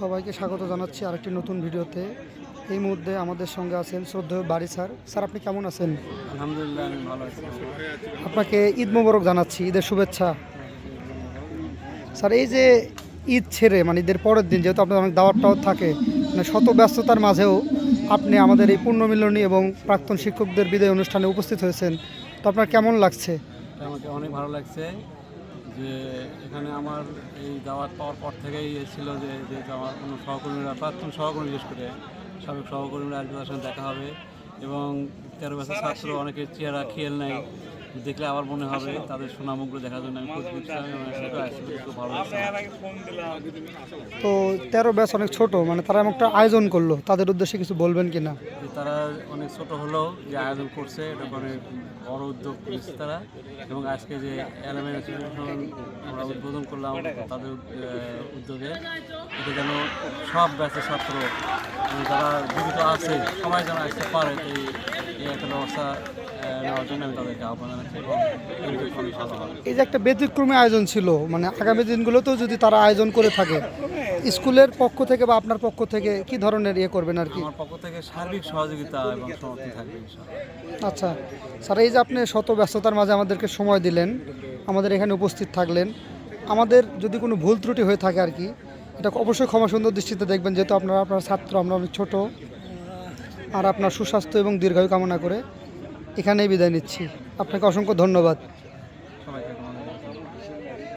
সবাইকে স্বাগত জানাচ্ছি আরেকটি নতুন ভিডিওতে। এই মুহূর্তে আমাদের সঙ্গে আছেন শ্রদ্ধেয় বারী স্যার। স্যার, আপনি কেমন আছেন? আলহামদুলিল্লাহ, আমি ভালো আছি। আপনাকে ঈদ মোবারক জানাচ্ছি, ঈদের শুভেচ্ছা। স্যার, এই যে ঈদ ছেড়ে মানে ঈদের পরের দিন যেহেতু আপনার অনেক দাওয়াতটাও থাকে, মানে শত ব্যস্ততার মাঝেও আপনি আমাদের এই পুণ্যমিলনী এবং প্রাক্তন শিক্ষকদের বিদায় অনুষ্ঠানে উপস্থিত হয়েছেন, তো আপনার কেমন লাগছে? আমাকে অনেক ভালো লাগছে যে এখানে আমার এই দাওয়াত পাওয়ার পর থেকেই ছিল যে যেহেতু আমার কোনো সহকর্মীরা, প্রাক্তন সহকর্মী বিশেষ করে সাবেক সহকর্মীরা আসবে, তার সঙ্গে দেখা হবে এবং 13 বছর ছাত্র অনেকের চেহারা খেয়াল নেই, দেখলে আবার মনে হবে তাদের সুনামগুলো দেখার জন্য আমি খুব খুব ভালো লাগছে। তো 13 ব্যাচ অনেক ছোট, মানে তারা এমন একটা আয়োজন করলো, তাদের উদ্দেশ্যে কিছু বলবেন কিনা? যে তারা অনেক ছোট হলেও যে আয়োজন করছে এটা অনেক বড় উদ্যোগ নিচ্ছে তারা, এবং আজকে যে এলএমএন অ্যাসোসিয়েশন আমরা উদ্বোধন করলাম তাদের উদ্যোগে, এটা যেন সব ব্যাচের ছাত্র যারা জীবিত আছে সবাই যেন আসতে পারে, এই একটা ব্যবস্থা নেওয়ার জন্য আমি তাদেরকে আহ্বান জানাচ্ছি এবং অনেক ভালো হবে। এই যে একটা ব্যতিক্রমী আয়োজন ছিল, মানে আগামী দিনগুলোতেও যদি তারা আয়োজন করে থাকে, স্কুলের পক্ষ থেকে বা আপনার পক্ষ থেকে কি ধরনের করবেন আর কি? আমার পক্ষ থেকে সার্বিক সহযোগিতা এবং সমর্থন থাকবে ইনশাআল্লাহ। আচ্ছা স্যার, এই যে আপনি শত ব্যস্ততার মাঝে আমাদেরকে সময় দিলেন, আমাদের এখানে উপস্থিত থাকলেন, আমাদের যদি কোনো ভুল ত্রুটি হয়ে থাকে আর কি, এটা অবশ্যই ক্ষমা সুন্দর দৃষ্টিতে দেখবেন, যেহেতু আপনার ছাত্র, আমরা অনেক ছোটো। আর আপনার সুস্বাস্থ্য এবং দীর্ঘায়ু কামনা করে এখানেই বিদায় নিচ্ছি। আপনাকে অসংখ্য ধন্যবাদ।